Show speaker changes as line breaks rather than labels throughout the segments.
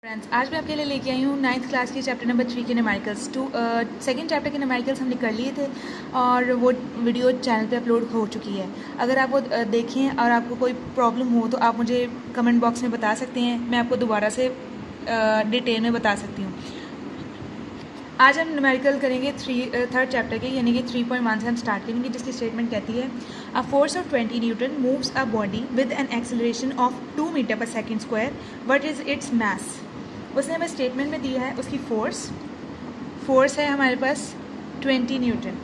Friends, आज मैं आपके लिए लेके आई हूँ 9th क्लास की चैप्टर नंबर 3 के न्यूमेरिकल्स। सेकंड चैप्टर के न्यूमेरिकल्स हमने कर लिए थे और वो वीडियो चैनल पे अपलोड हो चुकी है। अगर आप वो देखें और आपको कोई प्रॉब्लम हो तो आप मुझे कमेंट बॉक्स में बता सकते हैं, मैं आपको दोबारा से डिटेल में बता सकती हूँ। आज हम न्यूमेरिकल करेंगे थर्ड चैप्टर के, यानी कि 3.1 से हम स्टार्ट करेंगे, जिसकी स्टेटमेंट कहती है a force of 20 newton moves a body with an acceleration of 2 metre पर second square, what is its mass. उसने हमें स्टेटमेंट में दिया है उसकी फोर्स है हमारे पास 20 न्यूटन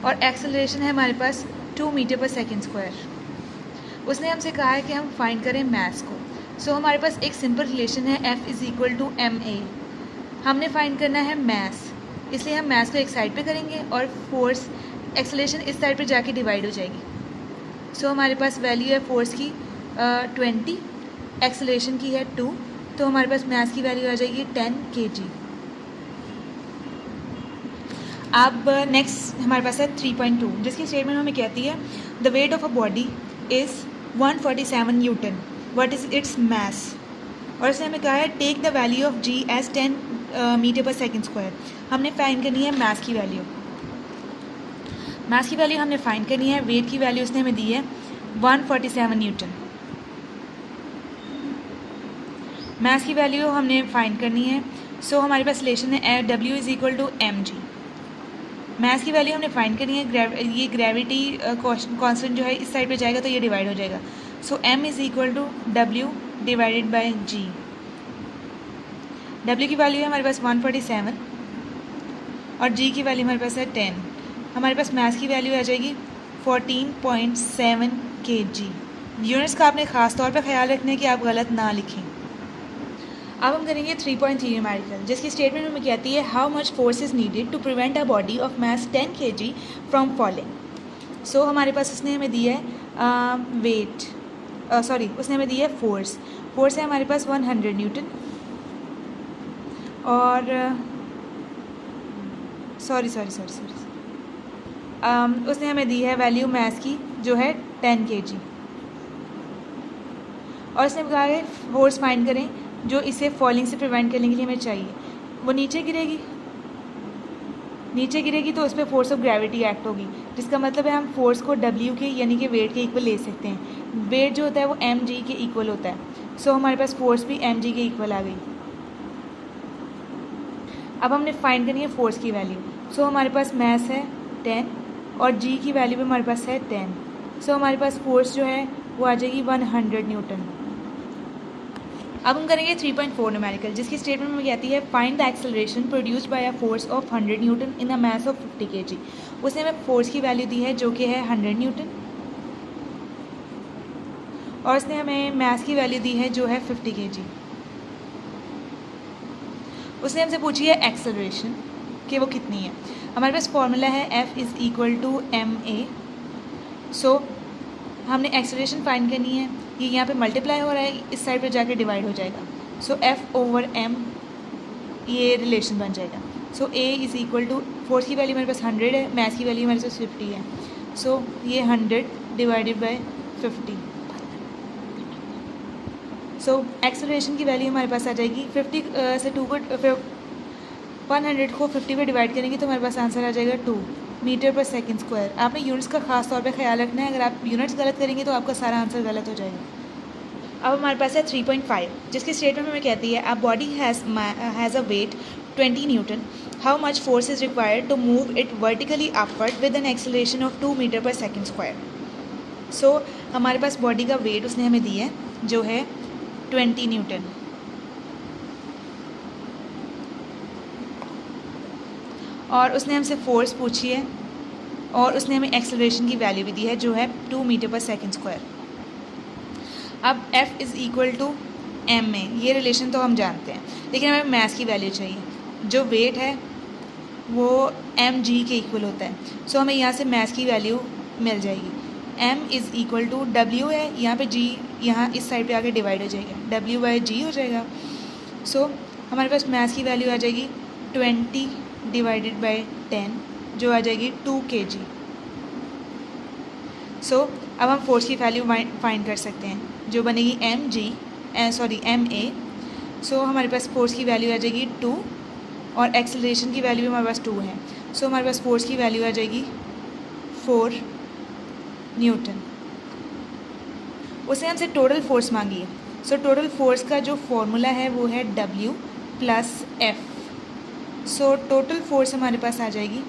और एक्सेलरेशन है हमारे पास 2 मीटर पर सेकेंड स्क्वायर। उसने हमसे कहा है कि हम फाइंड करें मैस को। सो हमारे पास एक सिंपल रिलेशन है F is equal to ma। हमने फाइंड करना है मैस, इसलिए हम मैस को एक साइड पे करेंगे और फोर्स एक्सेलरेशन इस साइड पे जाके डिवाइड हो जाएगी। सो हमारे पास वैल्यू है फोर्स की 20, एक्सेलरेशन की है 2, तो हमारे पास मैस की वैल्यू आ जाएगी 10 kg। अब नेक्स्ट हमारे पास है 3.2, जिसकी स्टेटमेंट हमें कहती है the weight of a body is 147 newton, what is its mass. और इसने हमें कहा है take the value of g as 10 metre पर सेकेंड स्क्वायर। हमने फाइंड करनी है मैस की वैल्यू। मैस की वैल्यू हमने फाइंड करनी है, वेट की वैल्यू उसने हमें दी है 147 न्यूटन। मैस की वैल्यू हमने फाइंड करनी है, सो हमारे पास रिलेशन है W is equal to mg। Mass की वैल्यू हमने फाइंड करनी है, ये ग्रेविटी कांस्टेंट जो है इस साइड पे जाएगा तो ये डिवाइड हो जाएगा। So m is equal to W divided by g। W की वैल्यू है हमारे पास 147 और G की वैल्यू हमारे पास है 10। हमारे पास मैस की वैल्यू आ जाएगी 14.7 kg। यूनिट्स का आपने ख़ास तौर पे ख्याल रखना है कि आप गलत ना लिखें। अब हम करेंगे 3.3 न्यूमेरिकल, जिसकी स्टेटमेंट में कहती है how much force is needed to prevent a body of mass 10 kg from falling. So हमारे पास उसने हमें दिया है उसने हमें दिया है फोर्स है हमारे पास 100 न्यूटन और उसने हमें दी है वैल्यू मैस की जो है 10 kg और उसने कहा है फोर्स फाइंड करें जो इसे फॉलिंग से प्रिवेंट करने के लिए हमें चाहिए। वो नीचे गिरेगी तो उस पर फोर्स ऑफ ग्रेविटी एक्ट होगी, जिसका मतलब है हम फोर्स को W के यानी कि वेट के इक्वल ले सकते हैं। वेट जो होता है वो mg के इक्वल होता है। सो हमारे पास फोर्स भी mg के इक्वल आ गई। अब हमने फाइंड करनी है फोर्स की वैल्यू। सो हमारे पास मैस है 10 और G की वैल्यू भी हमारे पास है 10। सो हमारे पास फोर्स जो है वो आ जाएगी 100 न्यूटन। अब हम करेंगे 3.4 न्यूमेरिकल, जिसकी स्टेटमेंट में कहती है find the acceleration produced by a force of 100 Newton in a mass of 50 kg। उसने हमें फोर्स की वैल्यू दी है जो कि है 100 न्यूटन और उसने हमें मैस की वैल्यू दी है जो है 50 kg। उसने हमसे पूछी है एक्सेलरेशन कि वो कितनी है। हमारे पास फॉर्मूला है F is equal to ma। So हमने एक्सेलरेशन फाइंड करनी है, ये यहाँ पे मल्टीप्लाई हो रहा है, इस साइड पे जाके डिवाइड हो जाएगा। सो F ओवर m ये रिलेशन बन जाएगा। So A is equal to force की वैल्यू मेरे पास 100 है, मैथ की वैल्यू मेरे पास 50 है। सो ये 100 डिवाइडेड बाय 50। सो एक्सेलरेशन की वैल्यू हमारे पास आ जाएगी 50 से 2 को 100 को 50 पे डिवाइड करेंगे तो हमारे पास आंसर आ जाएगा 2 मीटर पर सेकेंड स्क्वायर। आपने यूनिट्स का खास तौर पे ख्याल रखना है, अगर आप यूनिट्स गलत करेंगे तो आपका सारा आंसर गलत हो जाएगा। अब हमारे पास है 3.5, जिसकी स्टेटमेंट में कहती है a body has a weight 20 newton, how much force is required to move it vertically upward with an acceleration of 2 metre पर सेकेंड स्क्वायर। सो हमारे पास बॉडी का वेट उसने हमें दी है जो है 20 न्यूटन और उसने हमसे फोर्स पूछी है और उसने हमें एक्सेलरेशन की वैल्यू भी दी है जो है 2 मीटर पर सेकेंड स्क्वायर। अब F is equal to m में ये रिलेशन तो हम जानते हैं, लेकिन हमें मैस की वैल्यू चाहिए। जो वेट है वो mg के इक्वल होता है। सो हमें यहाँ से मैस की वैल्यू मिल जाएगी। m is equal to W है, यहाँ पे g यहाँ इस साइड पे आके डिवाइड हो जाएगा, W बाई g हो जाएगा। सो हमारे पास मैस की वैल्यू आ जाएगी 20 डिवाइडेड बाई 10 जो आ जाएगी 2 kg। सो अब हम फोर्स की वैल्यू फाइंड कर सकते हैं जो बनेगी mg MA। सो हमारे पास फोर्स की वैल्यू आ जाएगी 2 और एक्सेलरेशन की वैल्यू हमारे पास 2 है। सो हमारे पास फोर्स की वैल्यू आ जाएगी 4 न्यूटन। उसने हमसे टोटल फोर्स मांगी है। सो टोटल फोर्स का जो फॉर्मूला है वो है W plus F। So total force हमारे पास आ जाएगी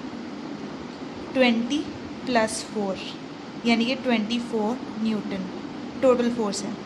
20 प्लस 4 यानी कि 24 न्यूटन टोटल फोर्स है।